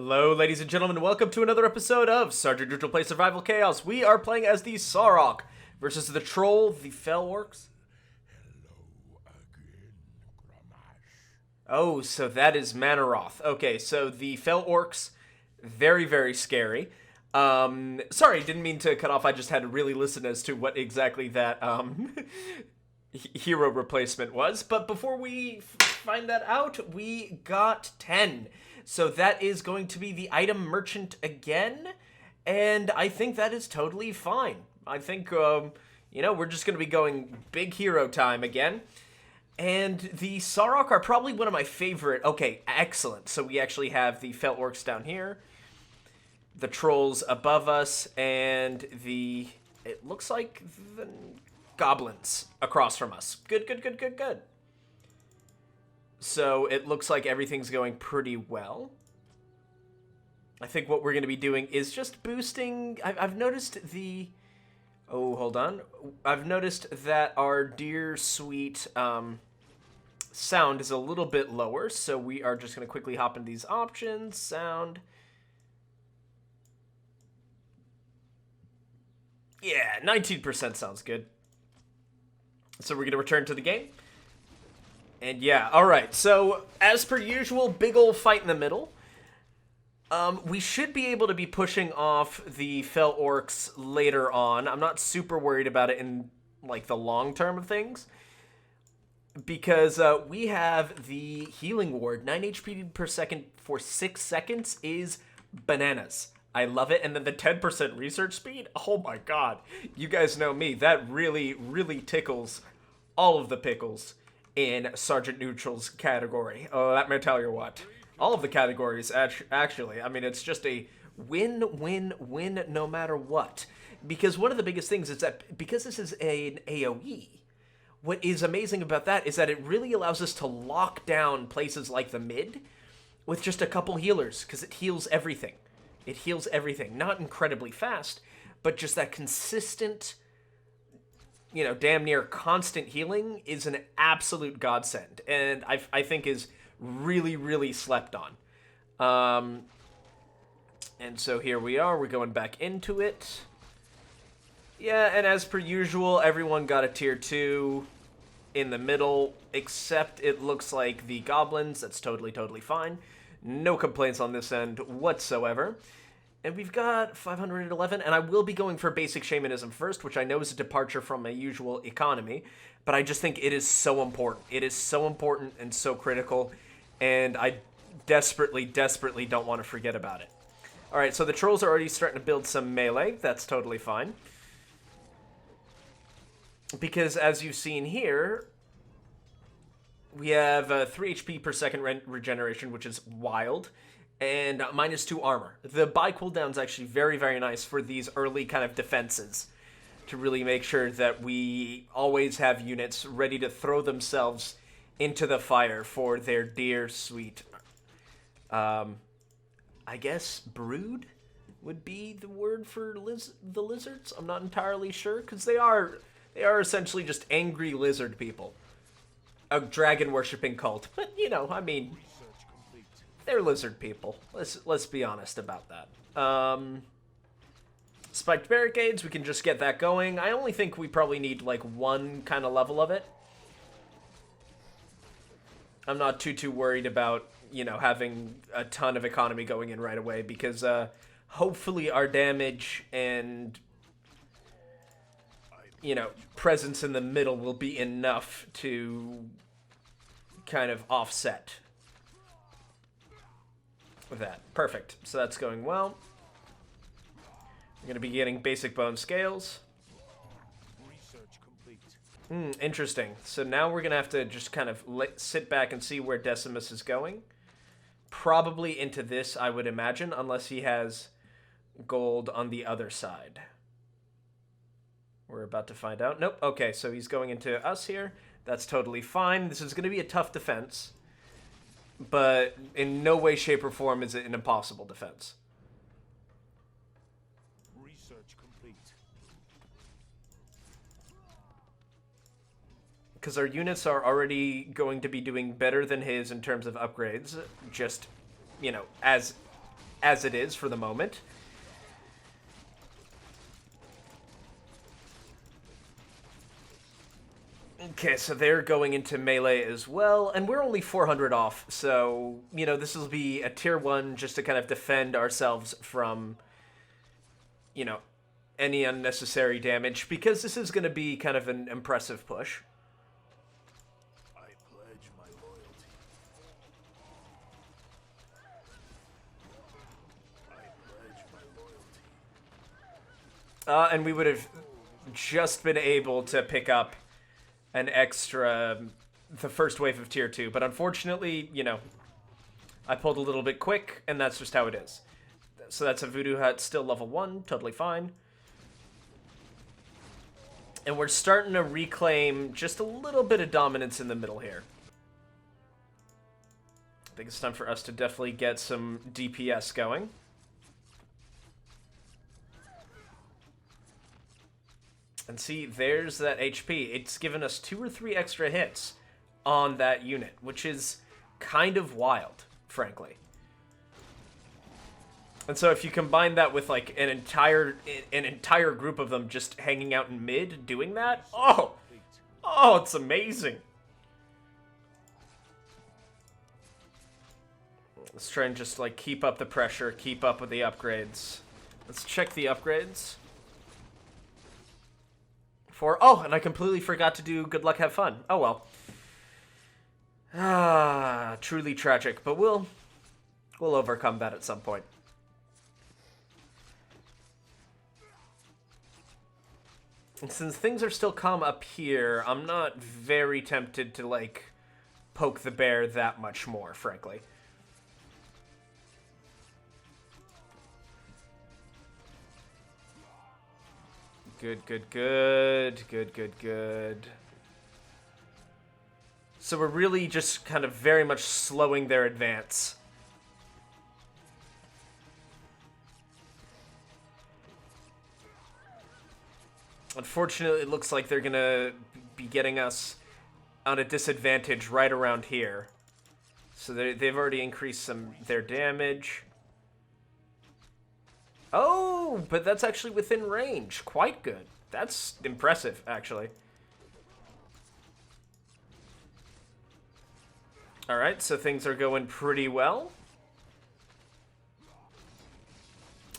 Hello, ladies and gentlemen, welcome to another episode of Sergeant Neutral Play Survival Chaos. We are playing as the Saurok versus the Troll, the Fel Orcs. Oh, so that is Manaroth. Okay, so the Fel Orcs, very, very scary. Sorry, didn't mean to cut off. I just had to really listen as to what exactly that, hero replacement was. But before we find that out, we got 10. So that is going to be the item merchant again, and I think that is totally fine. I think, we're just going to be going big hero time again. And the Saurok are probably one of my favorite. Okay, excellent. So we actually have the Fel Orcs down here, the Trolls above us, and it looks like the goblins across from us. Good. So it looks like everything's going pretty well. I think what we're going to be doing is just boosting. I've noticed the... Oh, hold on. I've noticed that our dear sweet sound is a little bit lower, so we are just going to quickly hop into these options. Sound. Yeah, 19% sounds good. So we're going to return to the game. And yeah, alright, so as per usual, big ol' fight in the middle. We should be able to be pushing off the Fel Orcs later on. I'm not super worried about it in, like, the long term of things. Because we have the Healing Ward. 9 HP per second for 6 seconds is bananas. I love it. And then the 10% research speed, oh my god. You guys know me, that really, really tickles all of the pickles in Sergeant Neutral's category. Oh, let me tell you what. All of the categories, actually. I mean, it's just a win no matter what. Because one of the biggest things is that, because this is an AoE, what is amazing about that is that it really allows us to lock down places like the mid with just a couple healers, because it heals everything. It heals everything. Not incredibly fast, but just that consistent, damn near constant healing is an absolute godsend, and I think is really, really slept on. And so here we are, we're going back into it. Yeah, and as per usual, everyone got a tier 2 in the middle, except it looks like the goblins. That's totally fine. No complaints on this end whatsoever. And we've got 511, and I will be going for basic shamanism first, which I know is a departure from my usual economy, but I just think it is so important. It is so important and so critical, and I desperately don't want to forget about it. Alright, so the trolls are already starting to build some melee. That's totally fine. Because as you've seen here, we have 3 HP per second regeneration, which is wild. And -2 armor. The buy cooldown is actually very, very nice for these early kind of defenses, to really make sure that we always have units ready to throw themselves into the fire for their dear sweet, I guess brood would be the word for the lizards. I'm not entirely sure, because they are essentially just angry lizard people, a dragon worshipping cult. But I mean, they're lizard people. Let's be honest about that. Spiked barricades, we can just get that going. I only think we probably need like one kind of level of it. I'm not too worried about, having a ton of economy going in right away, because hopefully our damage and, presence in the middle will be enough to kind of offset with that. Perfect. So that's going well. We're going to be getting basic bone scales. Interesting. So now we're going to have to just kind of sit back and see where Decimus is going. Probably into this, I would imagine, unless he has gold on the other side. We're about to find out. Nope. Okay, so he's going into us here. That's totally fine. This is going to be a tough defense, but in no way, shape, or form is it an impossible defense. Research complete. Because our units are already going to be doing better than his in terms of upgrades, just, as as it is for the moment. Okay, so they're going into melee as well, and we're only 400 off, so, you know, this will be a tier 1 just to kind of defend ourselves from, you know, any unnecessary damage, because this is going to be kind of an impressive push. I pledge my loyalty. I pledge my loyalty. And we would have just been able to pick up an extra, the first wave of tier 2, but unfortunately, you know, I pulled a little bit quick, and that's just how it is. So that's a Voodoo Hut, still level 1, totally fine. And we're starting to reclaim just a little bit of dominance in the middle here. I think it's time for us to definitely get some DPS going. And see, there's that HP. It's given us 2 or 3 extra hits on that unit, which is kind of wild, frankly. And so if you combine that with like an entire group of them just hanging out in mid doing that, oh, it's amazing. Let's try and just like keep up the pressure, keep up with the upgrades. Let's check the upgrades. And I completely forgot to do good luck, have fun. Oh well. Truly tragic, but we'll overcome that at some point. And since things are still calm up here, I'm not very tempted to like poke the bear that much more, frankly. Good. So we're really just kind of very much slowing their advance. Unfortunately, it looks like they're gonna be getting us on a disadvantage right around here. So they've already increased their damage. Oh, but that's actually within range. Quite good. That's impressive, actually. Alright, so things are going pretty well.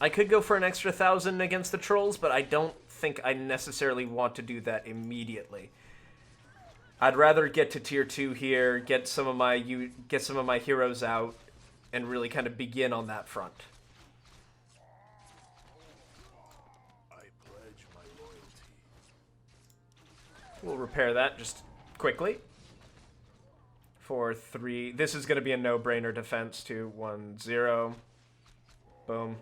I could go for an extra 1,000 against the trolls, but I don't think I necessarily want to do that immediately. I'd rather get to tier 2 here, get some of my heroes out, and really kind of begin on that front. We'll repair that just quickly. For 3. This is going to be a no-brainer defense too. 1, 0. Boom.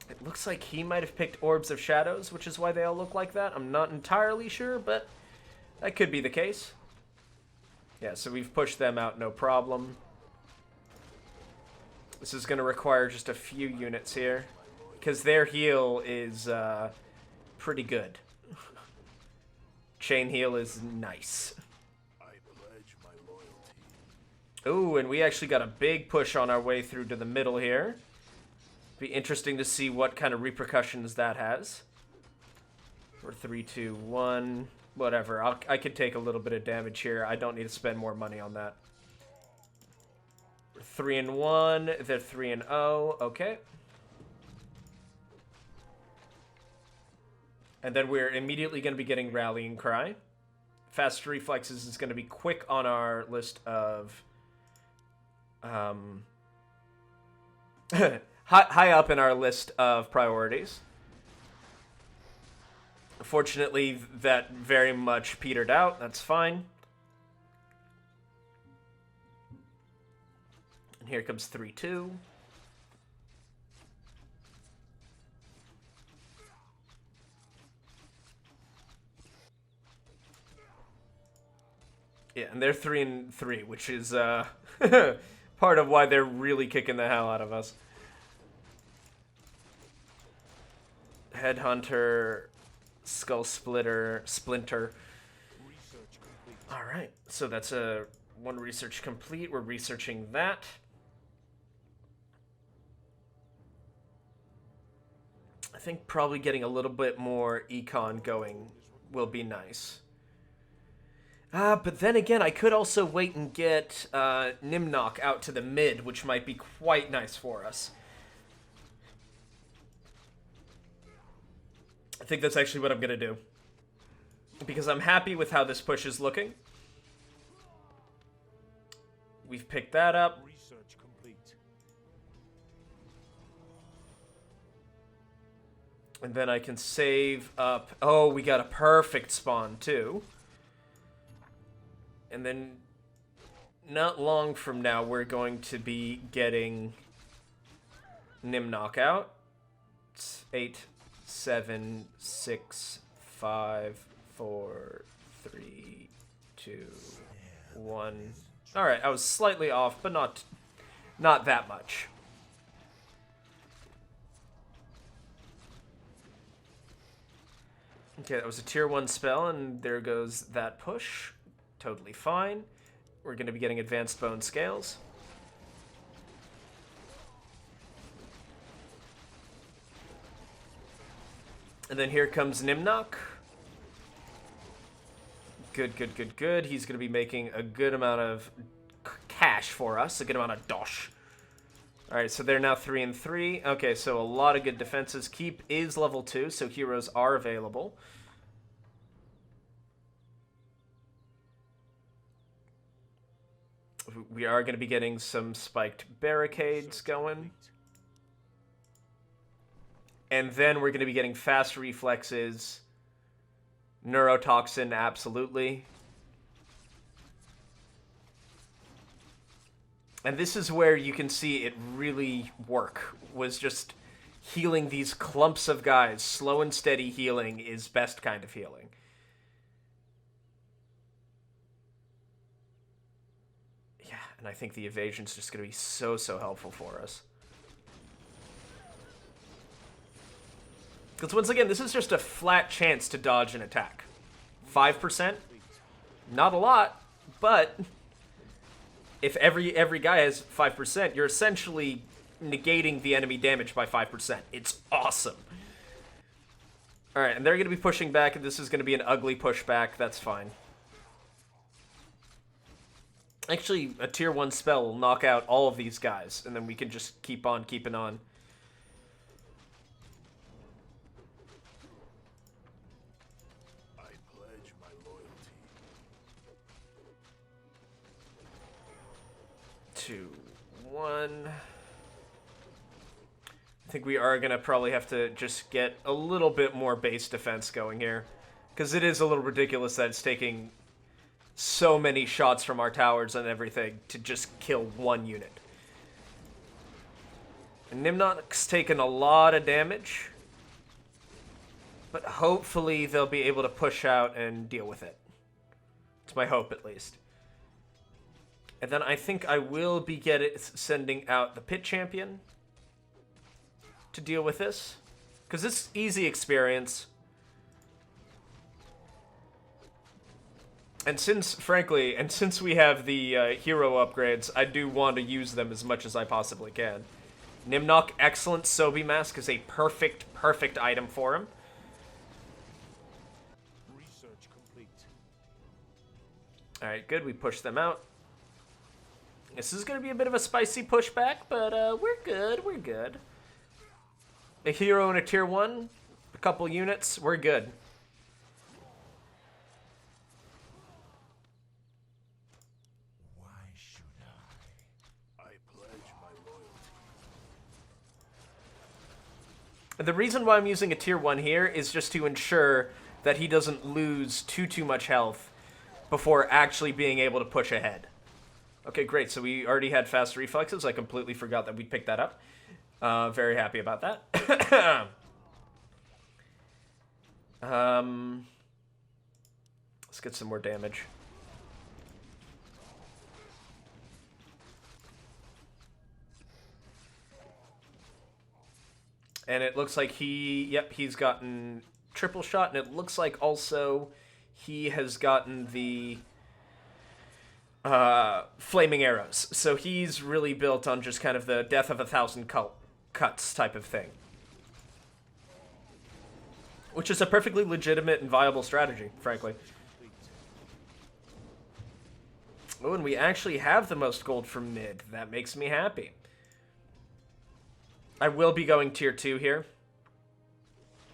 It looks like he might have picked Orbs of Shadows, which is why they all look like that. I'm not entirely sure, but that could be the case. Yeah, so we've pushed them out, no problem. This is going to require just a few units here, because their heal is pretty good. Chain heal is nice. I pledge my loyalty. Ooh, and we actually got a big push on our way through to the middle here. Be interesting to see what kind of repercussions that has. We're 3, 2, 1. Whatever. I could take a little bit of damage here. I don't need to spend more money on that. We're 3 and 1. They're 3 and 0. Okay. And then we're immediately going to be getting Rallying Cry. Fast Reflexes is going to be quick on our list of... high up in our list of priorities. Fortunately, that very much petered out. That's fine. And here comes 3, 2. Yeah, and they're 3 and 3, which is part of why they're really kicking the hell out of us. Headhunter, Skull Splinter. All right, so that's one research complete. We're researching that. I think probably getting a little bit more econ going will be nice. But then again, I could also wait and get Nimnok out to the mid, which might be quite nice for us. I think that's actually what I'm going to do. Because I'm happy with how this push is looking. We've picked that up. Research complete. And then I can save up... Oh, we got a perfect spawn, too. And then, not long from now, we're going to be getting Nimnok out. It's 8, 7, 6, 5, 4, 3, 2, 1. Alright, I was slightly off, but not that much. Okay, that was a tier 1 spell, and there goes that push. Totally fine. We're going to be getting advanced bone scales. And then here comes Nimnok. Good, good, good, good. He's going to be making a good amount of cash for us. A good amount of dosh. Alright, so they're now 3 and 3. Okay, so a lot of good defenses. Keep is level 2, so heroes are available. We are going to be getting some spiked barricades going. And then we're going to be getting fast reflexes. Neurotoxin, absolutely. And this is where you can see it really work. Was just healing these clumps of guys. Slow and steady healing is best kind of healing. And I think the evasion's just going to be so helpful for us. Because once again, this is just a flat chance to dodge an attack. 5%? Not a lot, but if every guy has 5%, you're essentially negating the enemy damage by 5%. It's awesome. Alright, and they're going to be pushing back, and this is going to be an ugly pushback. That's fine. Actually, a tier 1 spell will knock out all of these guys, and then we can just keep on keeping on. I pledge my loyalty. 2, 1. I think we are going to probably have to just get a little bit more base defense going here. Because it is a little ridiculous that it's taking so many shots from our towers and everything to just kill one unit. And Nimnok's taken a lot of damage, but hopefully they'll be able to push out and deal with it. It's my hope, at least. And then I think I will be sending out the Pit Champion to deal with this, because it's easy experience. And since we have the hero upgrades, I do want to use them as much as I possibly can. Nimnok, excellent. Sobi Mask is a perfect item for him. Research complete. Alright, good. We push them out. This is going to be a bit of a spicy pushback, but we're good. We're good. A hero and a tier 1, a couple units, we're good. The reason why I'm using a tier 1 here is just to ensure that he doesn't lose too much health before actually being able to push ahead. Okay, great. So we already had fast reflexes. I completely forgot that we picked that up. Very happy about that. Let's get some more damage. And it looks like he's gotten triple shot, and it looks like also he has gotten the flaming arrows. So he's really built on just kind of the death of 1,000 cuts type of thing. Which is a perfectly legitimate and viable strategy, frankly. Oh, and we actually have the most gold from mid. That makes me happy. I will be going tier 2 here.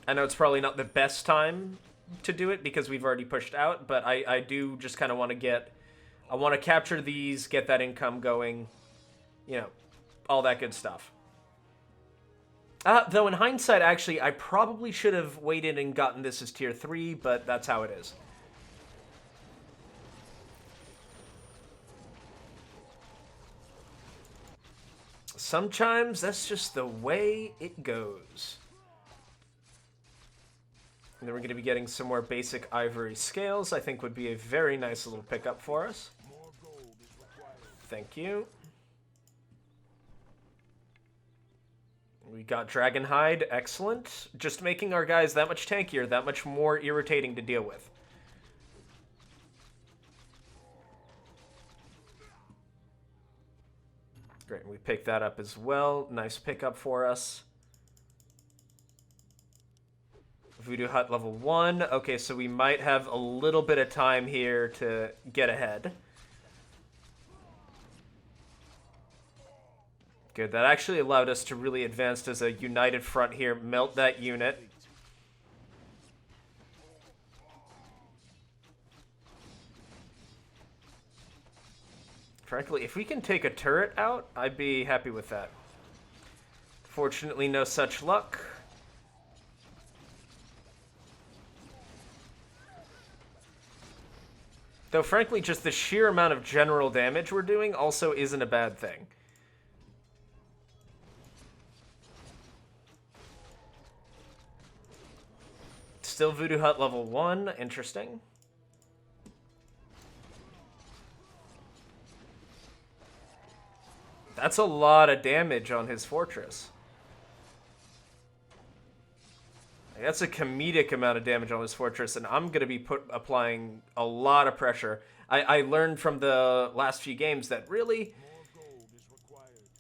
I know it's probably not the best time to do it because we've already pushed out, but I do just kind of want to get... I want to capture these, get that income going, you know, all that good stuff. Though in hindsight, actually, I probably should have waited and gotten this as tier 3, but that's how it is. Sometimes that's just the way it goes. And then we're going to be getting some more basic ivory scales. I think would be a very nice little pickup for us. Thank you. We got dragon hide. Excellent. Just making our guys that much tankier, that much more irritating to deal with. Great, we picked that up as well. Nice pickup for us. Voodoo Hut level 1. Okay, so we might have a little bit of time here to get ahead. Good, that actually allowed us to really advance as a united front here. Melt that unit. Frankly, if we can take a turret out, I'd be happy with that. Fortunately, no such luck. Though, frankly, just the sheer amount of general damage we're doing also isn't a bad thing. Still Voodoo Hut level 1. Interesting. That's a lot of damage on his fortress. That's a comedic amount of damage on his fortress, and I'm going to be applying a lot of pressure. I learned from the last few games that really,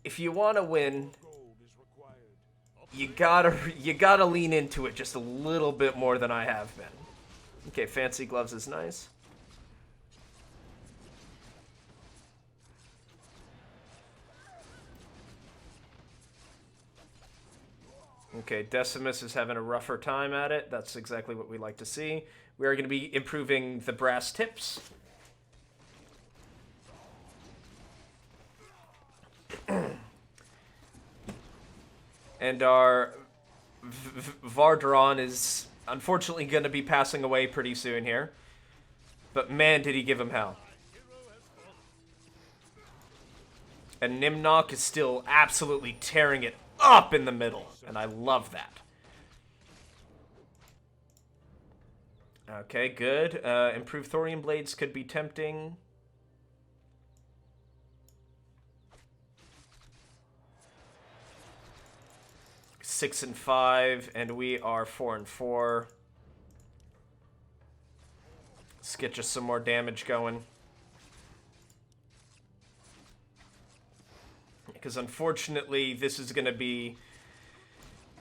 if you want to win, you gotta lean into it just a little bit more than I have been. Okay, fancy gloves is nice. Okay, Decimus is having a rougher time at it. That's exactly what we like to see. We are going to be improving the brass tips. And our Vardron is unfortunately going to be passing away pretty soon here. But man, did he give him hell. And Nimnok is still absolutely tearing it up in the middle, and I love that. Okay, good. Improved thorium blades could be tempting. Six and 5, and we are 4 and 4. Let's get just some more damage going. Because unfortunately, this is going to be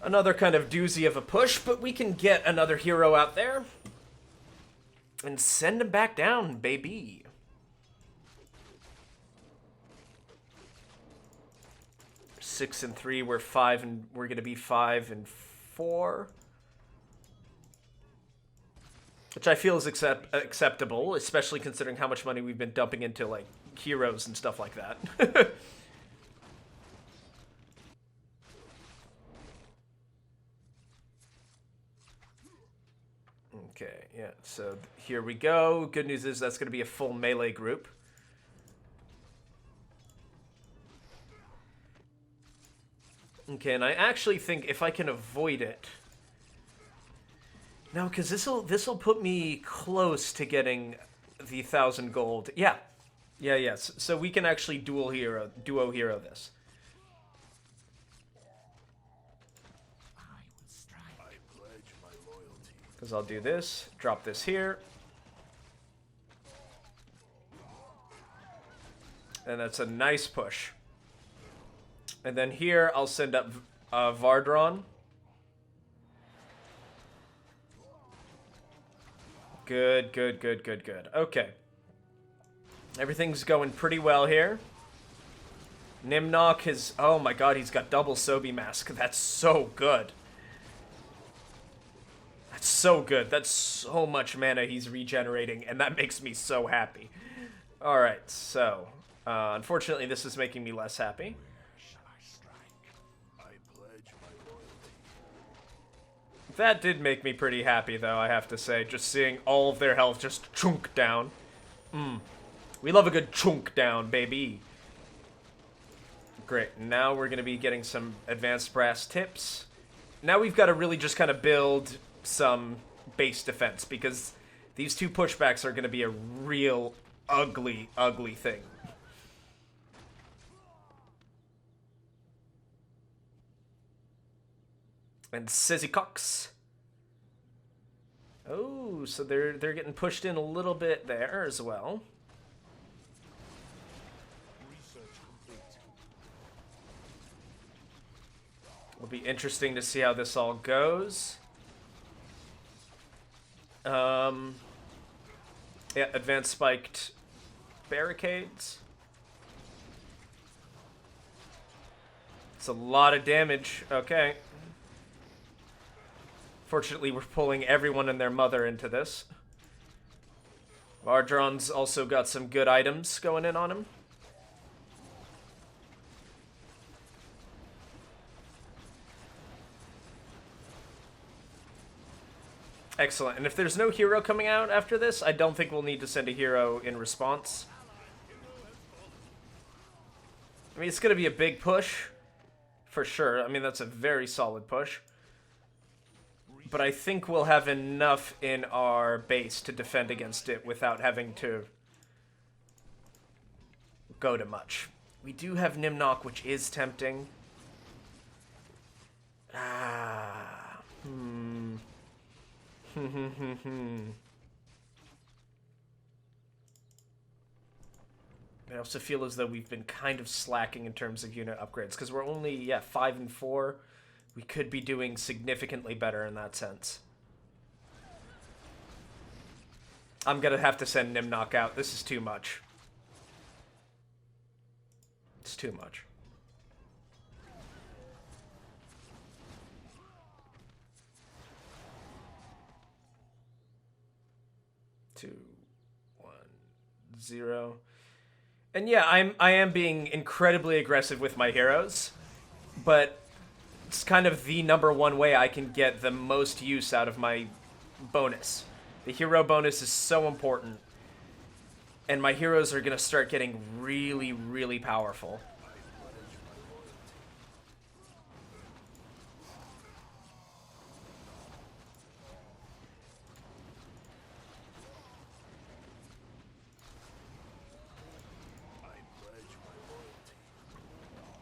another kind of doozy of a push, but we can get another hero out there and send him back down, baby. Six and 3, we're 5, and we're going to be 5 and 4. Which I feel is acceptable, especially considering how much money we've been dumping into, like, heroes and stuff like that. Okay, yeah, so here we go. Good news is that's going to be a full melee group. Okay, and I actually think if I can avoid it... No, because this'll put me close to getting the 1,000 gold. Yeah. Yes. So we can actually duo hero this. Because I'll do this, drop this here. And that's a nice push. And then here, I'll send up Vardron. Good, good, good, good, good. Okay. Everything's going pretty well here. Nimnok is... Oh my god, he's got double Sobi Mask. That's so good. That's so good. That's so much mana he's regenerating, and that makes me so happy. Alright, so... unfortunately, this is making me less happy. Shall I strike? I pledge my loyalty. That did make me pretty happy, though, I have to say. Just seeing all of their health just chunk down. We love a good chunk down, baby. Great. Now we're going to be getting some advanced brass tips. Now we've got to really just kind of build some base defense, because these two pushbacks are going to be a real ugly, ugly thing. And Sizzy Cox. Oh, so they're getting pushed in a little bit there as well. Research complete. Will be interesting to see how this all goes. Yeah, advanced spiked barricades. It's a lot of damage. Okay. Fortunately, we're pulling everyone and their mother into this. Vardron's also got some good items going in on him. Excellent. And if there's no hero coming out after this, I don't think we'll need to send a hero in response. I mean, it's going to be a big push, for sure. I mean, that's a very solid push. But I think we'll have enough in our base to defend against it without having to go to much. We do have Nimnok, which is tempting. I also feel as though we've been kind of slacking in terms of unit upgrades, because we're only, 5 and 4. We could be doing significantly better in that sense. I'm gonna have to send Nimnok out. This is too much. It's too much. Two, 1, 0. And yeah, I am being incredibly aggressive with my heroes, but it's kind of the #1 way I can get the most use out of my bonus. The hero bonus is so important, and my heroes are going to start getting really, really powerful.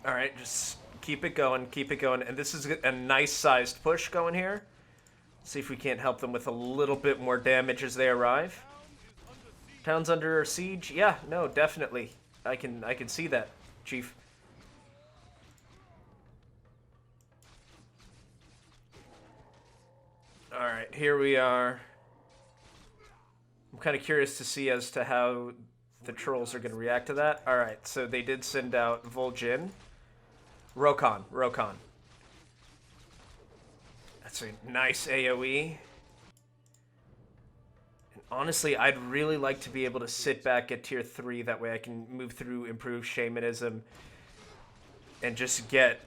All right, just keep it going, and this is a nice sized push going here. See if we can't help them with a little bit more damage as they arrive. Town's under siege? Yeah, no, definitely. I can see that, Chief. All right, here we are. I'm kind of curious to see as to how the trolls are going to react to that. All right, so they did send out Vol'jin. Rokon. That's a nice AoE. And honestly, I'd really like to be able to sit back at tier 3. That way I can move through improved shamanism and just get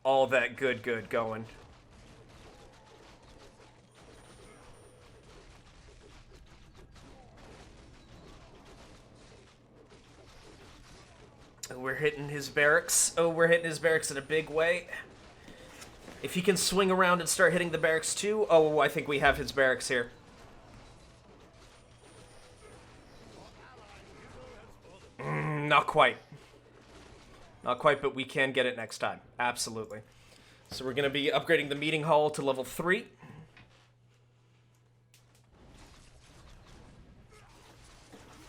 all that good going. We're hitting his barracks. Oh, we're hitting his barracks in a big way. If he can swing around and start hitting the barracks too, oh, I think we have his barracks here. Not quite. Not quite, but we can get it next time. Absolutely. So we're going to be upgrading the meeting hall to level 3.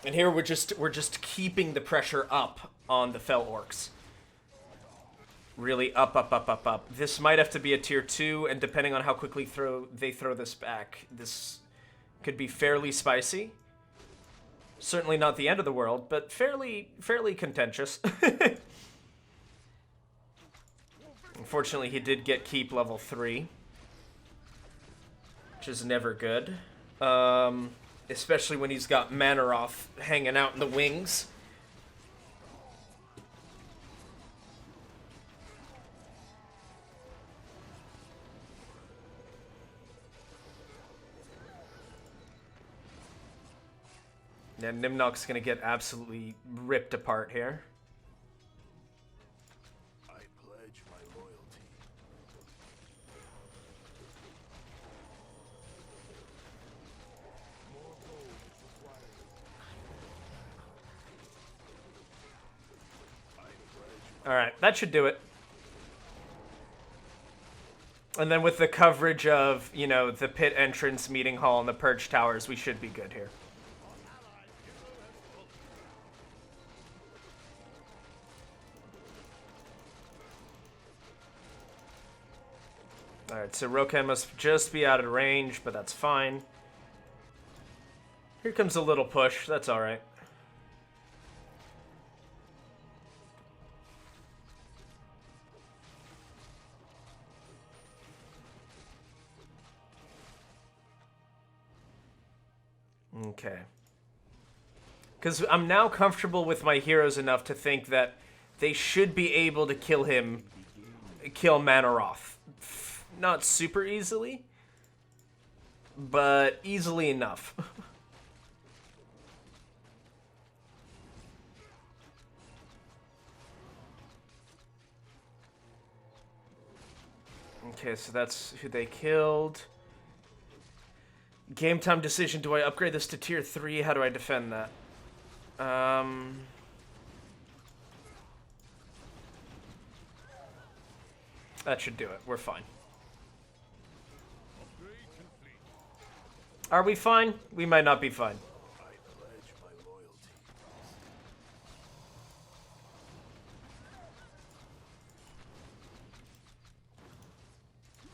And here we're just keeping the pressure up on the Fel Orcs. Really up. This might have to be a tier 2, and depending on how quickly they throw this back, this Could be fairly spicy. Certainly not the end of the world, but fairly contentious. Unfortunately, he did get keep level 3. Which is never good. Especially when he's got Manaroth hanging out in the wings. Yeah, Nimnok's gonna get absolutely ripped apart here. I pledge my loyalty. More gold is required. I pledge. Alright, that should do it. And then with the coverage of, you know, the pit entrance, meeting hall, and the purge towers, we should be good here. Alright, so Rokan must just be out of range, but that's fine. Here comes a little push, that's alright. Okay. Because I'm now comfortable with my heroes enough to think that they should be able to kill Manaroth. Not super easily, but easily enough. Okay, so that's who they killed. Game time decision, do I upgrade this to tier 3? How do I defend that? That should do it. We're fine. Are we fine? We might not be fine. I pledge my loyalty.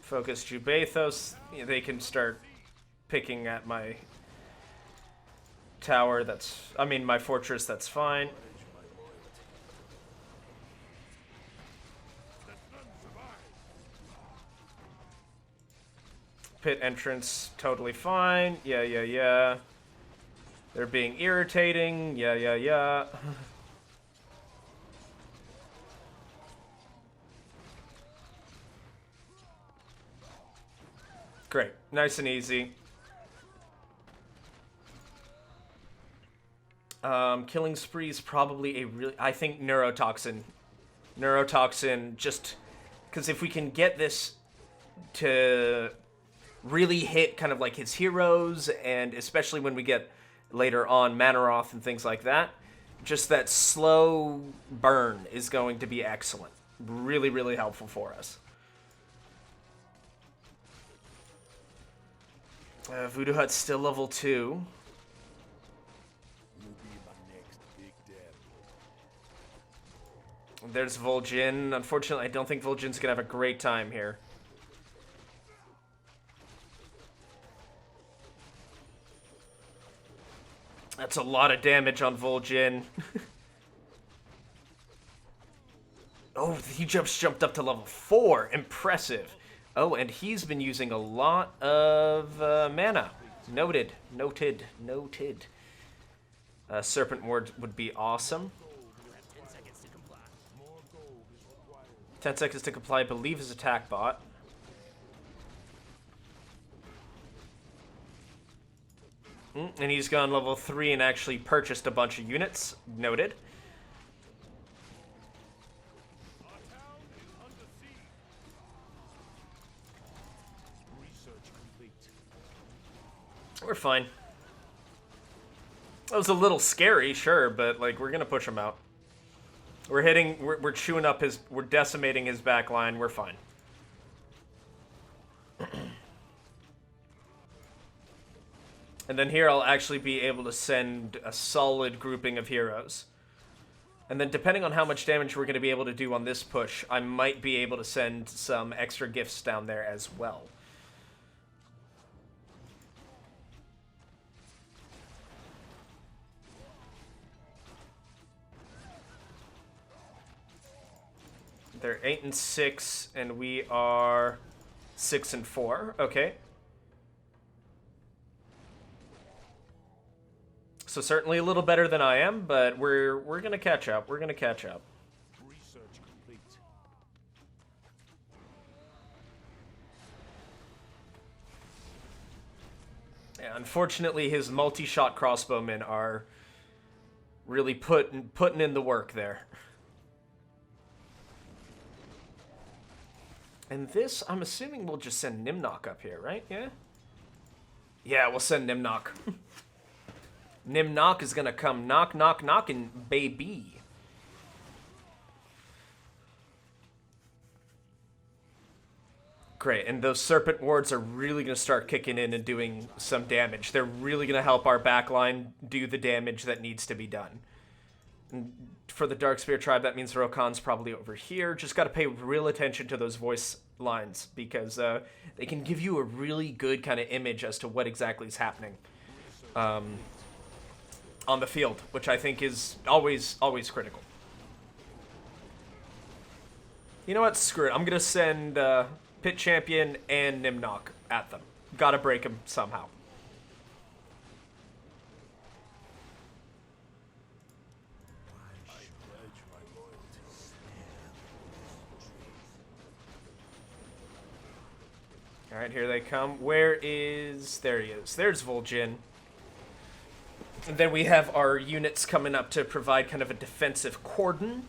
Focus Jubathos. Yeah, they can start picking at my tower. My fortress. That's fine. Pledge my loyalty. Let none survive. Pit entrance, totally fine. Yeah. They're being irritating. Yeah. Great. Nice and easy. Killing spree is probably I think neurotoxin. Neurotoxin, just because if we can get this to really hit kind of like his heroes, and especially when we get later on Manaroth and things like that, just that slow burn is going to be excellent. Really helpful for us. Voodoo Hut's still level 2. You'll be my next big death. There's Vol'jin. Unfortunately, I don't think Vol'jin's gonna have a great time here. That's a lot of damage on Vol'jin. Oh, he just jumped up to level 4. Impressive. Oh, and he's been using a lot of mana. Noted. Serpent Ward would be awesome. 10 seconds to comply, I believe his attack bot. And he's gone level 3 and actually purchased a bunch of units. Noted. We're fine. That was a little scary, sure, but like we're gonna push him out. We're chewing up we're decimating his back line. We're fine. And then here I'll actually be able to send a solid grouping of heroes. And then depending on how much damage we're going to be able to do on this push, I might be able to send some extra gifts down there as well. They're 8 and 6, and we are 6 and 4. Okay. So certainly a little better than I am, but we're gonna catch up. We're gonna catch up. Research complete. Yeah, unfortunately, his multi-shot crossbowmen are really putting in the work there. And this, I'm assuming we'll just send Nimnok up here, right? Yeah? Yeah, we'll send Nimnok. Nimnok is gonna come knocking, baby. Great, and those Serpent Wards are really gonna start kicking in and doing some damage. They're really gonna help our backline do the damage that needs to be done. And for the Darkspear tribe, that means Rokan's probably over here. Just gotta pay real attention to those voice lines, because they can give you a really good kind of image as to what exactly is happening on the field, which I think is always critical. You know what? Screw it. I'm gonna send Pit Champion and Nimnok at them. Gotta break them somehow. Alright, here they come. Where is... There he is. There's Vol'jin. And then we have our units coming up to provide kind of a defensive cordon.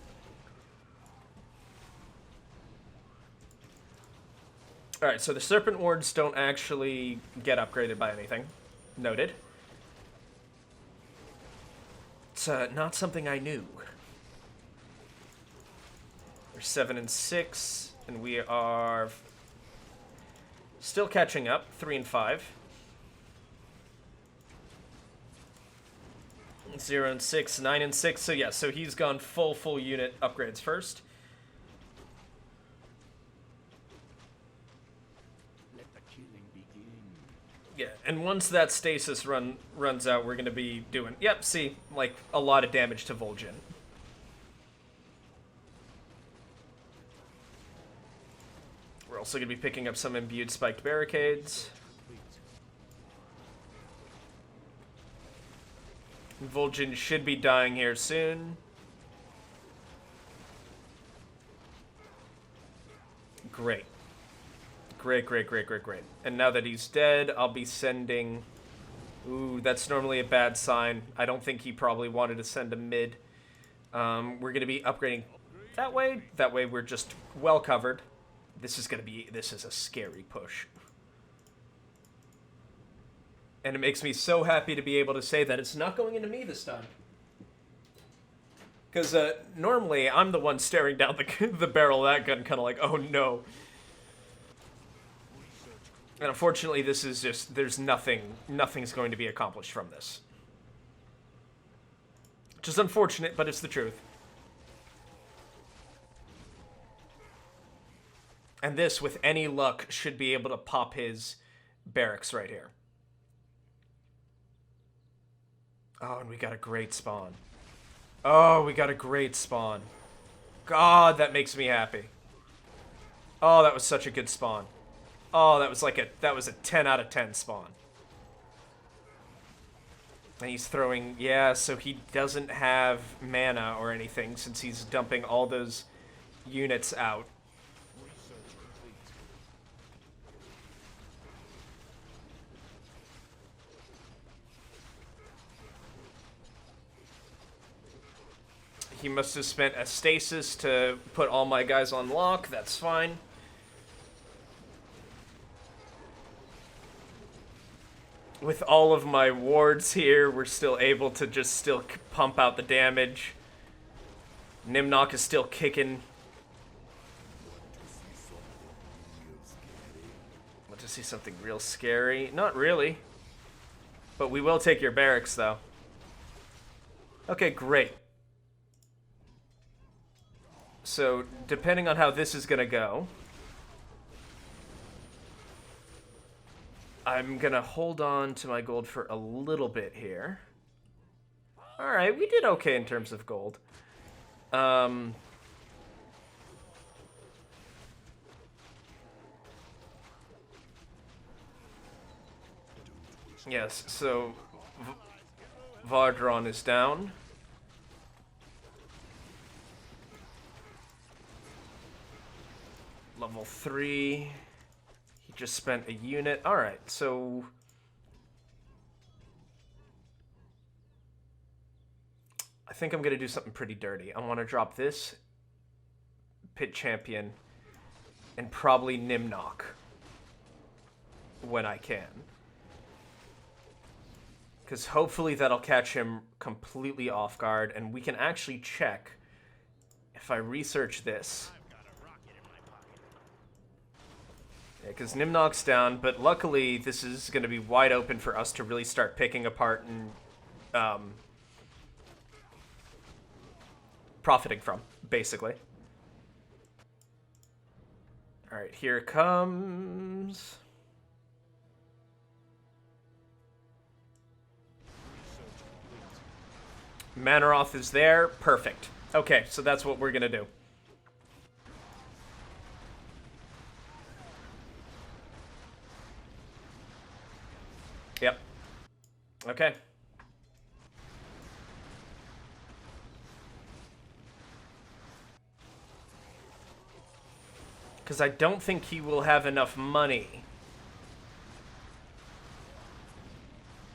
Alright, so the Serpent Wards don't actually get upgraded by anything. Noted. It's not something I knew. We're 7 and 6, and we are still catching up, 3 and 5. 0 and 6, 9 and 6. So yeah, so he's gone full unit upgrades first. Let the killing begin. Yeah, and once that stasis runs out, we're gonna be doing, yep, see, like a lot of damage to Vol'jin. We're also gonna be picking up some imbued spiked barricades. Vol'jin should be dying here soon. Great. Great. And now that he's dead, I'll be sending... Ooh, that's normally a bad sign. I don't think he probably wanted to send a mid. We're going to be upgrading that way. That way we're just well covered. This is a scary push. And it makes me so happy to be able to say that it's not going into me this time. Because normally I'm the one staring down the barrel of that gun, kind of like, oh no. And unfortunately, this is just, nothing's going to be accomplished from this. Which is unfortunate, but it's the truth. And this, with any luck, should be able to pop his barracks right here. Oh, and we got a great spawn. Oh, we got a great spawn. God, that makes me happy. Oh, that was such a good spawn. Oh, that was a 10 out of 10 spawn. And he's throwing, yeah, so he doesn't have mana or anything since he's dumping all those units out. He must have spent a stasis to put all my guys on lock. That's fine. With all of my wards here, we're still able to just still pump out the damage. Nimnok is still kicking. Want to see something real scary? Not really. But we will take your barracks, though. Okay, great. So, depending on how this is gonna go, I'm gonna hold on to my gold for a little bit here. Alright, we did okay in terms of gold. Yes, so Vardron is down. Level 3. He just spent a unit. Alright, so... I think I'm going to do something pretty dirty. I want to drop this Pit Champion and probably Nimnok when I can. Because hopefully that'll catch him completely off guard, and we can actually check if I research this. Yeah, because Nimnok's down, but luckily this is going to be wide open for us to really start picking apart and profiting from, basically. Alright, here it comes. Manaroth is there. Perfect. Okay, so that's what we're gonna do. Yep. Okay. Because I don't think he will have enough money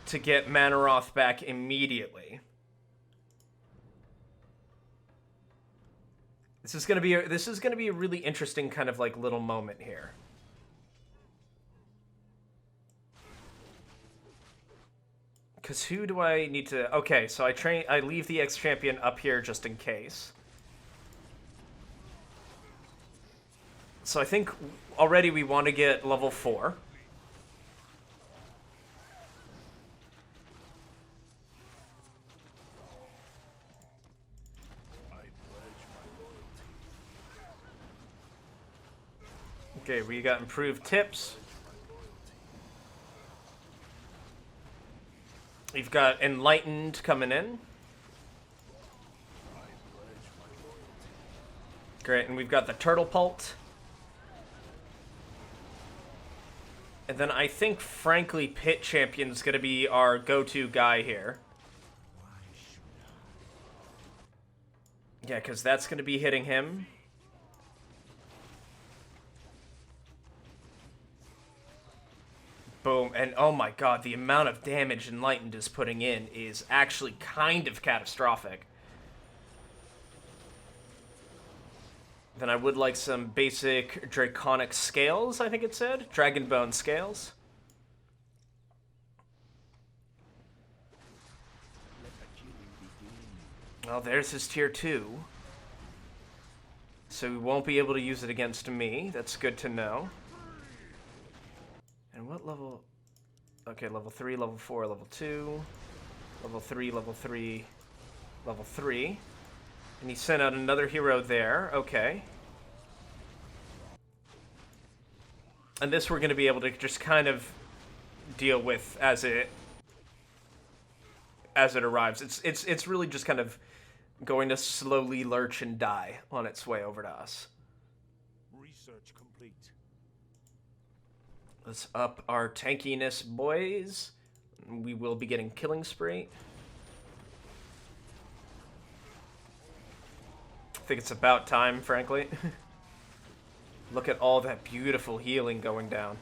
to get Manaroth back immediately. This is gonna be a really interesting kind of like little moment here. Because who do I need to... Okay, so I leave the X-Champion up here just in case. So I think already we want to get level 4. Okay, we got improved tips. We've got Enlightened coming in. Great, and we've got the Turtle Pult. And then I think, frankly, Pit Champion's going to be our go-to guy here. Yeah, because that's going to be hitting him. Boom, and oh my god, the amount of damage Enlightened is putting in is actually kind of catastrophic. Then I would like some basic Draconic Scales, I think it said. Dragonbone Scales. Well, there's his tier 2. So we won't be able to use it against me. That's good to know. And what level? Okay, level 3, level 4, level 2. Level 3, level 3, level 3. And he sent out another hero there. Okay. And this we're going to be able to just kind of deal with as it arrives. It's really just kind of going to slowly lurch and die on its way over to us. Research complete. Let's up our tankiness, boys. We will be getting Killing Spree. I think it's about time, frankly. Look at all that beautiful healing going down.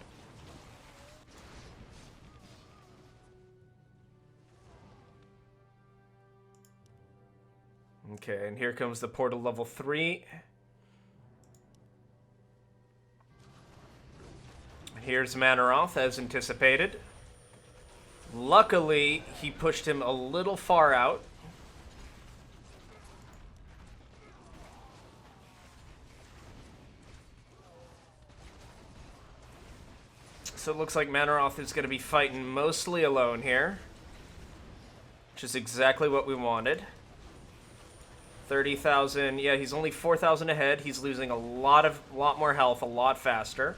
Okay, and here comes the portal level 3. Here's Manaroth, as anticipated. Luckily, he pushed him a little far out. So it looks like Manaroth is going to be fighting mostly alone here. Which is exactly what we wanted. 30,000. Yeah, he's only 4,000 ahead. He's losing a lot more health a lot faster.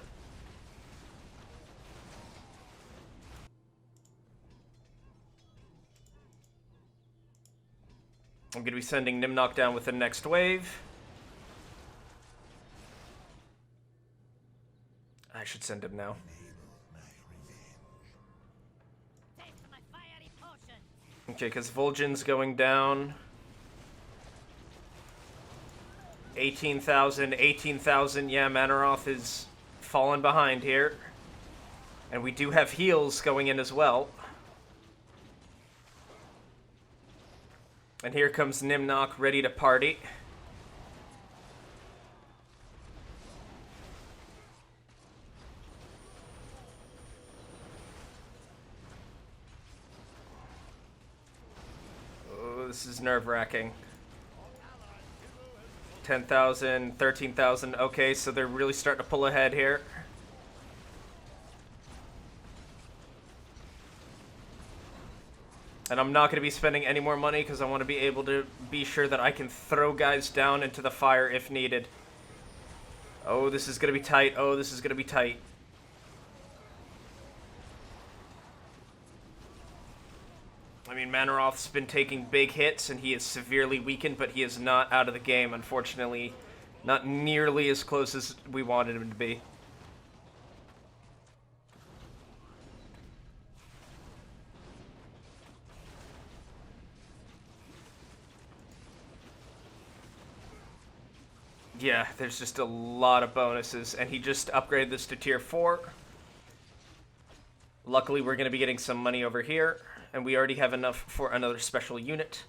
I'm going to be sending Nimnok down with the next wave. I should send him now. Okay, because Vol'jin's going down. 18,000, 18,000. Yeah, Manaroth is falling behind here. And we do have heals going in as well. And here comes Nimnok ready to party. Oh, this is nerve-wracking. 10,000, 13,000. Okay, so they're really starting to pull ahead here. And I'm not going to be spending any more money because I want to be able to be sure that I can throw guys down into the fire if needed. Oh, this is going to be tight. Oh, this is going to be tight. I mean, Manaroth's been taking big hits and he is severely weakened, but he is not out of the game, unfortunately. Not nearly as close as we wanted him to be. Yeah, there's just a lot of bonuses, and he just upgraded this to tier 4. Luckily, we're going to be getting some money over here, and we already have enough for another special unit.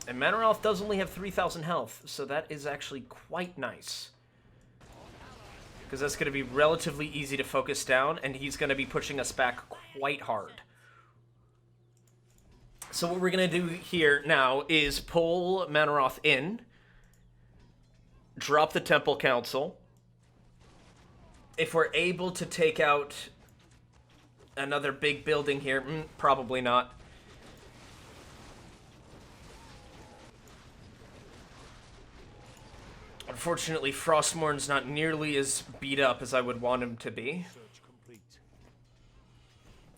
And Manaroth does only have 3,000 health, so that is actually quite nice. Because that's going to be relatively easy to focus down, and he's going to be pushing us back quite hard. So what we're going to do here now is pull Manaroth in, drop the Temple Council. If we're able to take out another big building here, probably not. Unfortunately, Frostmourn's not nearly as beat up as I would want him to be.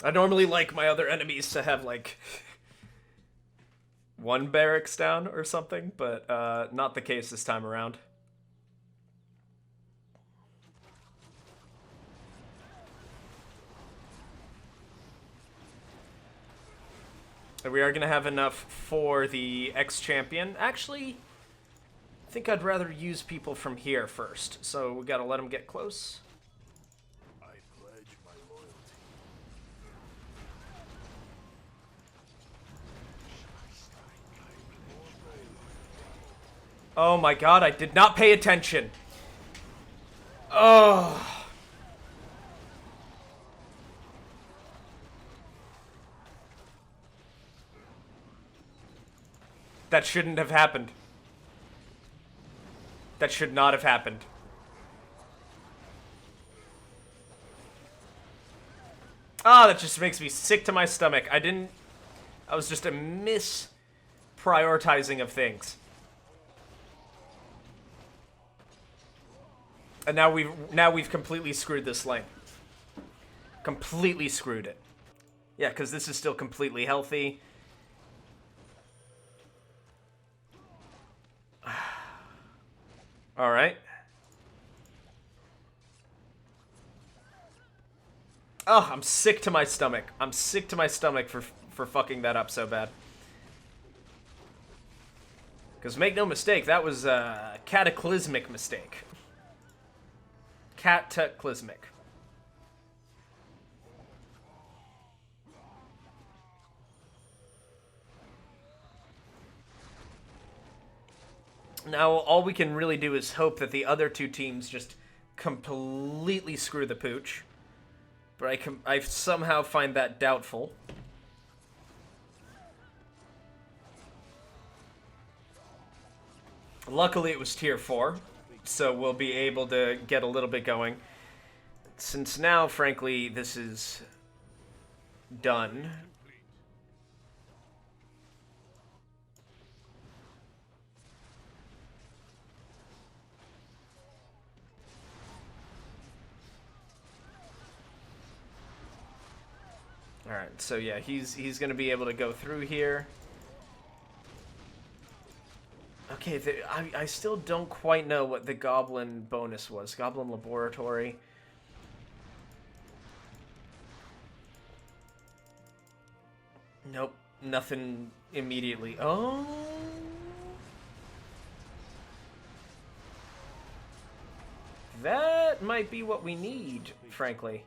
I normally like my other enemies to have, like, one barracks down or something, but not the case this time around. And we are going to have enough for the ex-champion. Actually, I think I'd rather use people from here first, so we got to let them get close. I pledge my loyalty. Oh my god, I did not pay attention. Oh. That shouldn't have happened. That should not have happened. Ah, that just makes me sick to my stomach. I was just a misprioritizing of things. And now we've completely screwed this lane. Completely screwed it. Yeah, because this is still completely healthy. All right. Oh, I'm sick to my stomach. I'm sick to my stomach for fucking that up so bad. Because make no mistake, that was a cataclysmic mistake. Cataclysmic. Now, all we can really do is hope that the other two teams just completely screw the pooch. But I somehow find that doubtful. Luckily, it was tier 4, so we'll be able to get a little bit going. Since now, frankly, this is done. Alright, so yeah, he's going to be able to go through here. Okay, I still don't quite know what the Goblin bonus was. Goblin Laboratory. Nope, nothing immediately. Oh. That might be what we need, frankly.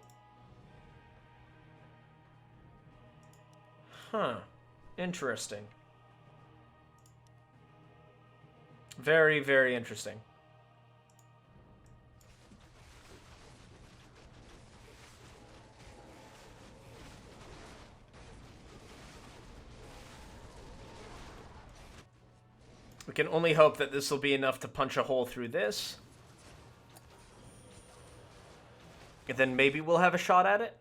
Huh. Interesting. Very, very interesting. We can only hope that this will be enough to punch a hole through this. And then maybe we'll have a shot at it.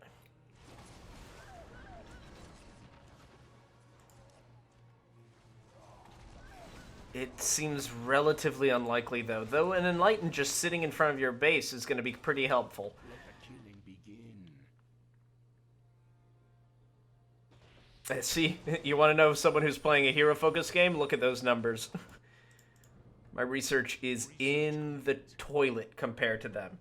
It seems relatively unlikely, though an Enlightened just sitting in front of your base is going to be pretty helpful. See, you want to know someone who's playing a hero-focused game? Look at those numbers. My research is in the toilet compared to them.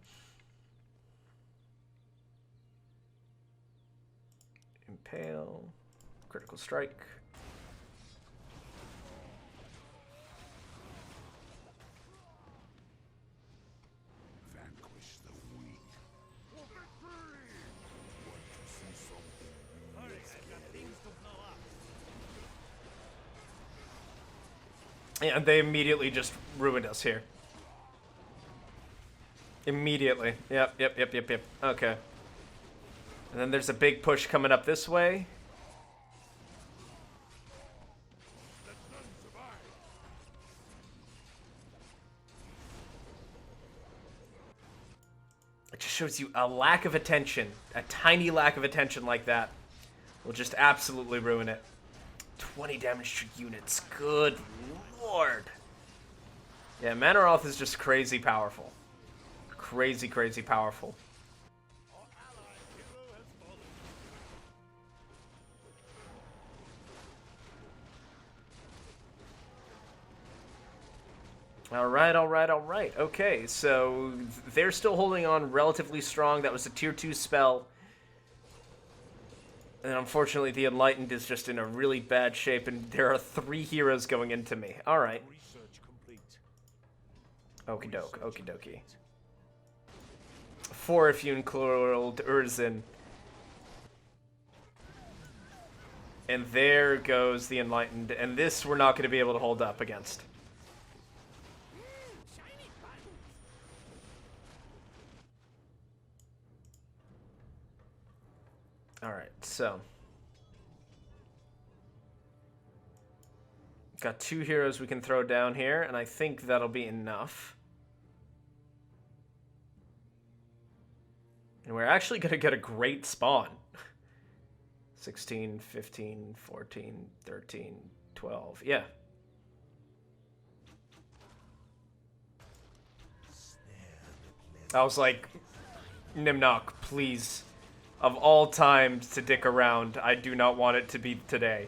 Impale. Critical strike. And they immediately just ruined us here. Immediately. Yep. Okay. And then there's a big push coming up this way. It just shows you a lack of attention. A tiny lack of attention like that will just absolutely ruin it. 20 damage to units. Good lord. Yeah, Manaroth is just crazy powerful. Crazy powerful. Alright. Okay, so they're still holding on relatively strong. That was a tier 2 spell. And unfortunately, the Enlightened is just in a really bad shape, and there are 3 heroes going into me. Alright. Okie dokie. 4 if you include Urzin. And there goes the Enlightened, and this we're not going to be able to hold up against. Alright, so. Got 2 heroes we can throw down here, and I think that'll be enough. And we're actually going to get a great spawn. 16, 15, 14, 13, 12. Yeah. I was like, Nimnok, please. Of all times to dick around, I do not want it to be today.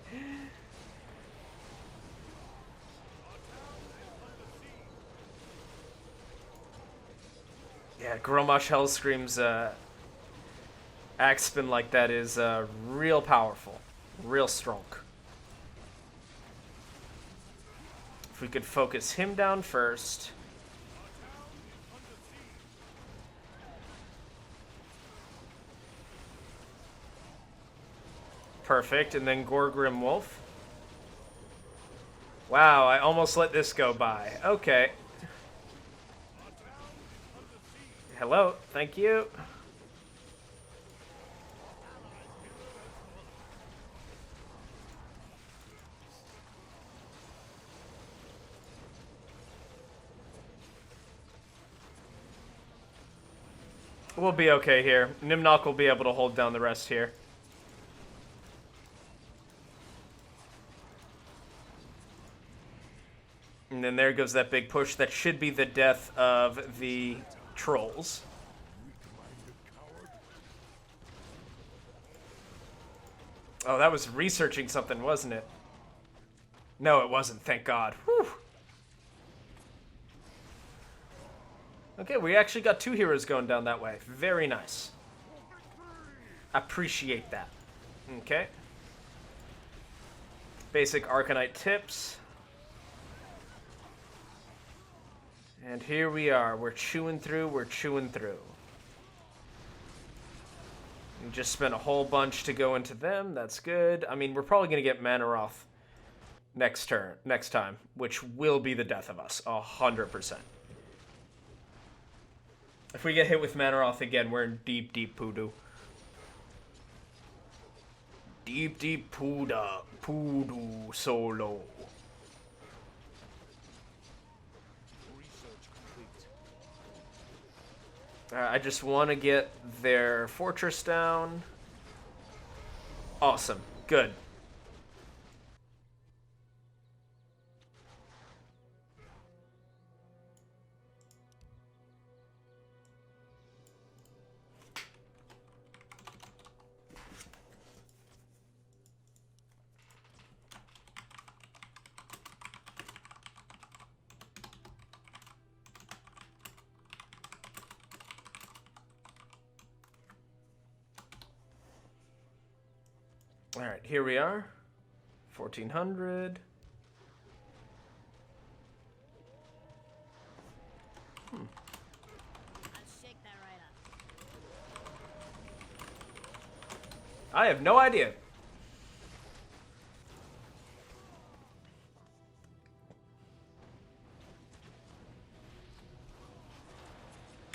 Yeah, Gromash Hellscream's axe spin like that is real powerful. Real strong. If we could focus him down first. Perfect, and then Gorgrim Wolf. Wow, I almost let this go by. Okay. Hello, thank you. We'll be okay here. Nimnok will be able to hold down the rest here. And then there goes that big push. That should be the death of the trolls. Oh, that was researching something, wasn't it? No, it wasn't, thank God. Whew. Okay, we actually got 2 heroes going down that way. Very nice. Appreciate that. Okay. Basic Arcanite tips. And here we are. We're chewing through. We just spent a whole bunch to go into them. That's good. I mean, we're probably going to get Manaroth next time, which will be the death of us. 100%. If we get hit with Manaroth again, we're in deep, deep poodoo. Deep, deep poodoo solo. I just want to get their fortress down. Awesome. Good. Alright, here we are. 1400. Let's shake that right up. I have no idea.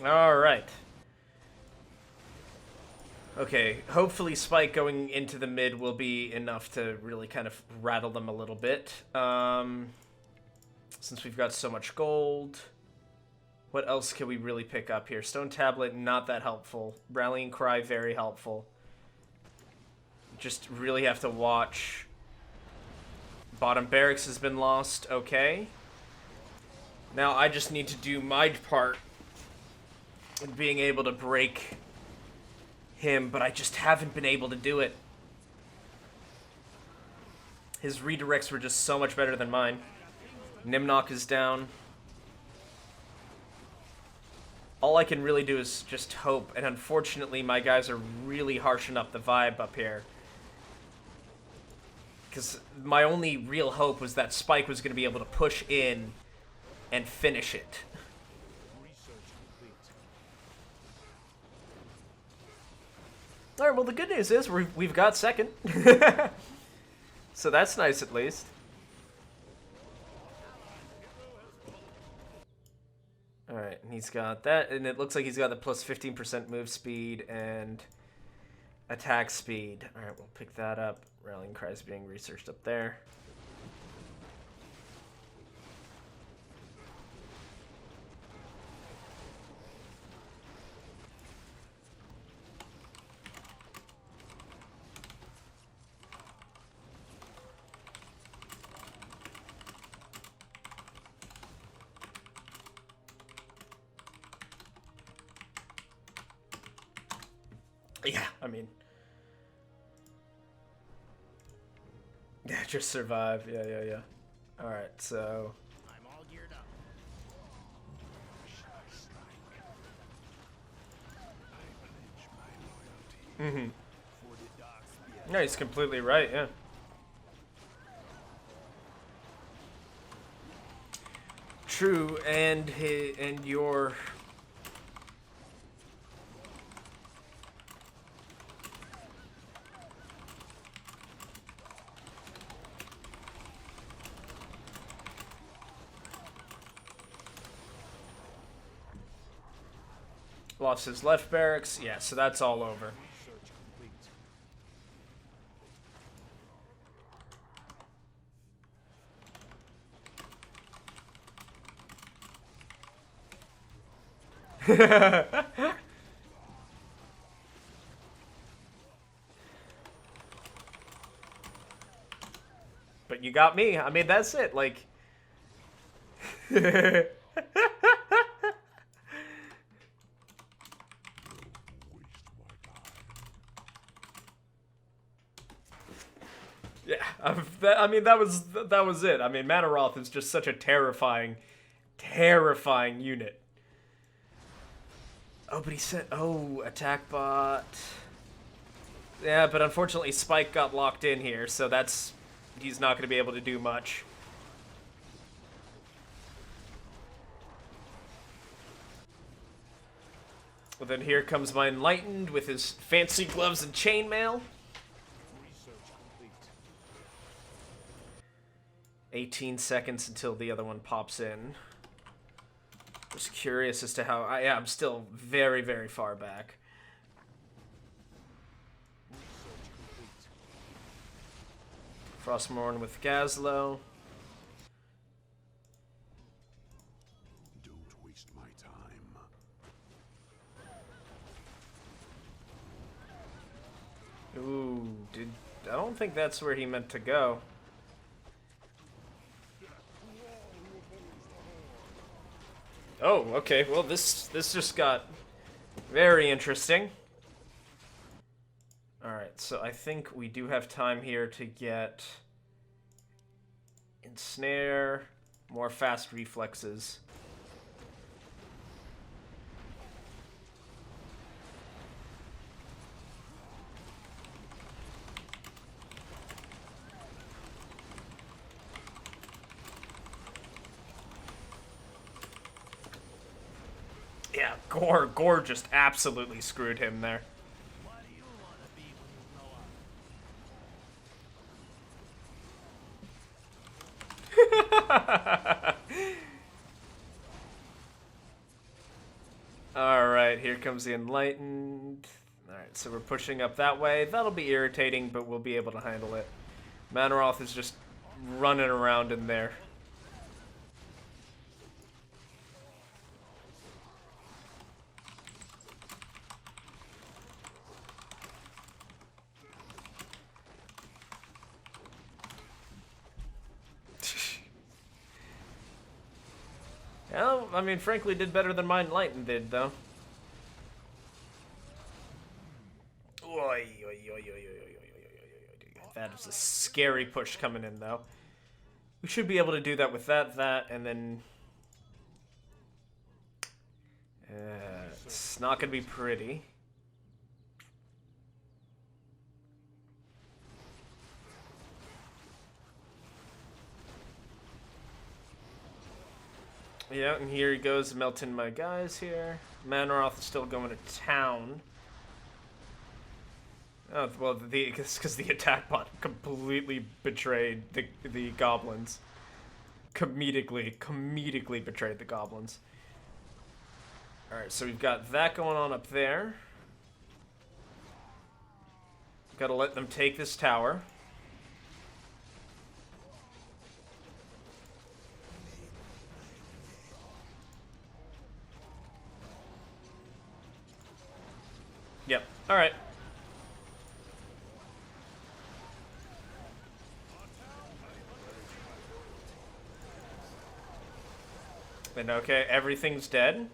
Alright. Okay, hopefully Spike going into the mid will be enough to really kind of rattle them a little bit. Since we've got so much gold. What else can we really pick up here? Stone Tablet, not that helpful. Rallying Cry, very helpful. Just really have to watch. Bottom Barracks has been lost, okay. Now I just need to do my part in being able to break him, but I just haven't been able to do it. His redirects were just so much better than mine. Nimnok is down. All I can really do is just hope, and unfortunately my guys are really harshing up the vibe up here. Because my only real hope was that Spike was going to be able to push in and finish it. Alright, well the good news is we've got second. So that's nice at least. Alright, and he's got that, and it looks like he's got the plus 15% move speed and attack speed. Alright, we'll pick that up. Rallying Cry is being researched up there. Yeah, I mean... Yeah, just survive. Yeah. Alright, so... I'm all geared up. Mm-hmm. No, he's completely right, yeah. True, and your... Lost his left barracks. Yeah, so that's all over. But you got me. I mean, that's it. Like... Yeah, I mean, that was it. I mean, Manaroth is just such a terrifying unit. Oh, but he said, oh, attack bot. Yeah, but unfortunately Spike got locked in here, so that's he's not going to be able to do much. Well, then here comes my Enlightened with his fancy gloves and chainmail. Research complete. 18 seconds until the other one pops in. Just curious as to how... yeah, I'm still very, very far back. Research complete. Frostmourne with Gazlowe. Don't waste my time. Ooh, I don't think that's where he meant to go. Oh, okay. Well, this just got very interesting. Alright, so I think we do have time here to get Ensnare, more fast reflexes. Yeah, Gore just absolutely screwed him there. What do you want to be when you grow up? Alright, here comes the Enlightened. Alright, so we're pushing up that way. That'll be irritating, but we'll be able to handle it. Manaroth is just running around in there. Well, I mean, frankly, did better than my Enlightened did, though. Oy, oy, oy, oy, oy, oy, oy, oy, oy. That is a scary push coming in, though. We should be able to do that with that, and then... it's not going to be pretty. Yeah, and here he goes, melting my guys here. Manaroth is still going to town. Oh, well, it's because the attack bot completely betrayed the goblins. Comedically betrayed the goblins. Alright, so we've got that going on up there. Gotta let them take this tower. Yep. Alright. And okay, everything's dead.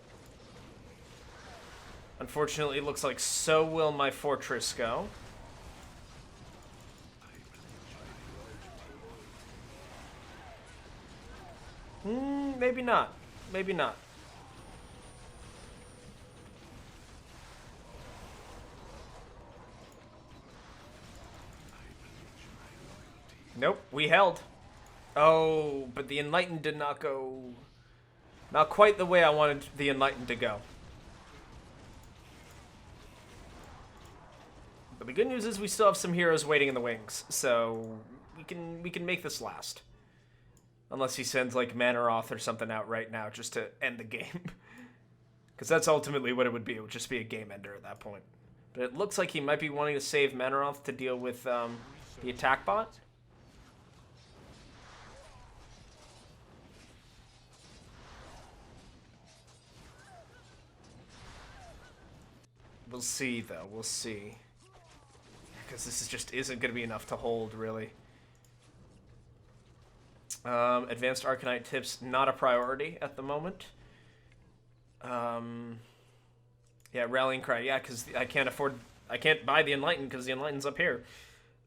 Unfortunately, it looks like so will my fortress go. Maybe not. Maybe not. Nope, we held. Oh, but the Enlightened did not go... Not quite the way I wanted the Enlightened to go. But the good news is we still have some heroes waiting in the wings, so we can make this last. Unless he sends like Manaroth or something out right now just to end the game. Because that's ultimately what it would be. It would just be a game ender at that point. But it looks like he might be wanting to save Manaroth to deal with the attack bot. We'll see, though. We'll see. Because this just isn't going to be enough to hold, really. Advanced Arcanite tips, not a priority at the moment. Yeah, Rallying Cry. Yeah, because I can't afford... I can't buy the Enlightened because the Enlightened's up here.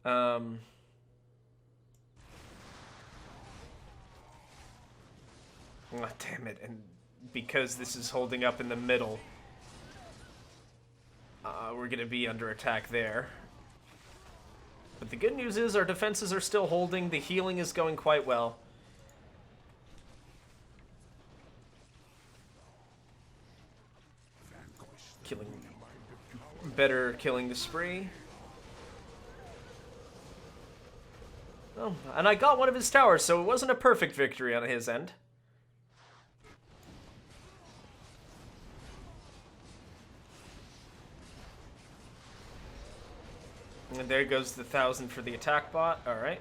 Oh, damn it. And because this is holding up in the middle... we're going to be under attack there. But the good news is our defenses are still holding. The healing is going quite well. Better killing the spree. Oh, and I got one of his towers, so it wasn't a perfect victory on his end. And there goes the 1,000 for the attack bot. Alright.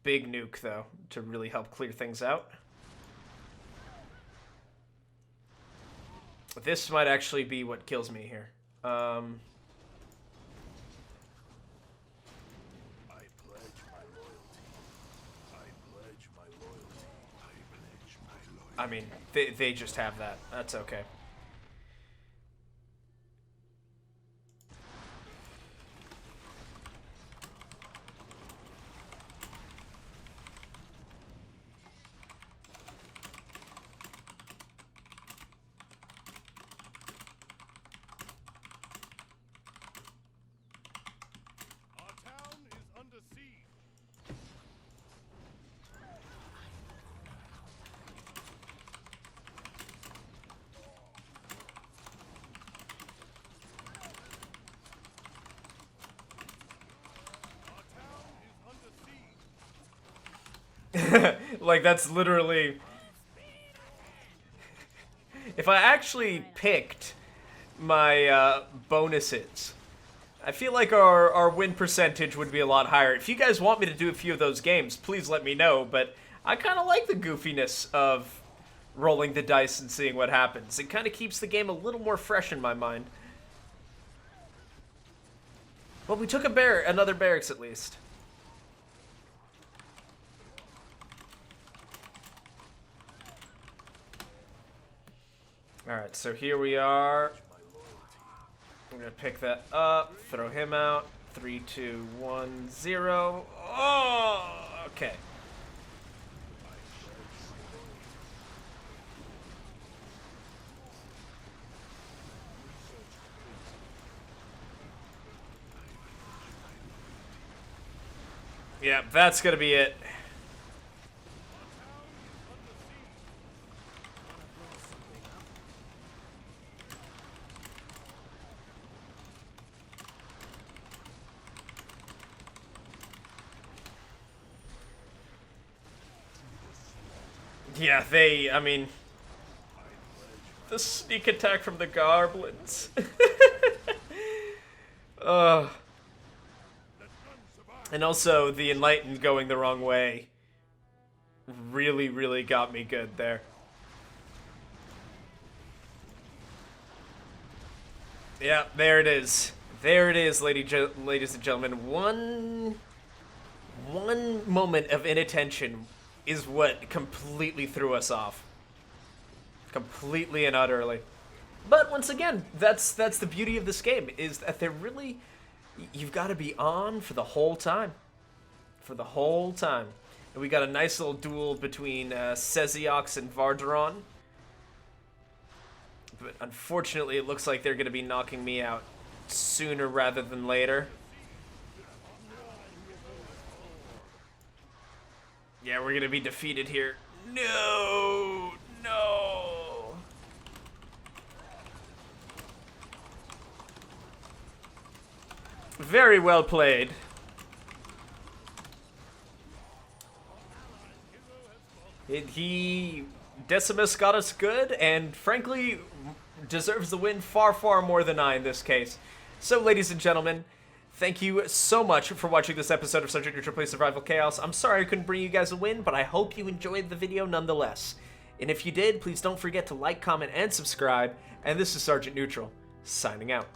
Big nuke, though, to really help clear things out. This might actually be what kills me here. I pledge my loyalty. I pledge my loyalty. I pledge my loyalty. I mean, they just have that. That's okay. Our town is under siege. Our town is under siege. Like, that's literally... If I actually picked my bonuses, I feel like our win percentage would be a lot higher. If you guys want me to do a few of those games, please let me know, but I kind of like the goofiness of rolling the dice and seeing what happens. It kind of keeps the game a little more fresh in my mind. Well, we took another barracks at least. Alright, so here we are. I'm gonna pick that up, throw him out. 3, 2, 1, 0. Oh, okay. Yeah, that's gonna be it. Yeah, I mean, the sneak attack from the goblins. And also the enlightened going the wrong way really, really got me good there. Yeah, there it is. There it is, ladies and gentlemen. One moment of inattention is what completely threw us off. Completely and utterly. But once again, that's the beauty of this game, is that they're really... You've got to be on for the whole time. For the whole time. And we got a nice little duel between Seziox and Vardaron. But unfortunately, it looks like they're going to be knocking me out sooner rather than later. Yeah, we're going to be defeated here. No! No! Very well played. Decimus got us good, and frankly, deserves the win far, far more than I in this case. So, ladies and gentlemen, thank you so much for watching this episode of Sergeant Neutral Plays Survival Chaos. I'm sorry I couldn't bring you guys a win, but I hope you enjoyed the video nonetheless. And if you did, please don't forget to like, comment, and subscribe. And this is Sergeant Neutral, signing out.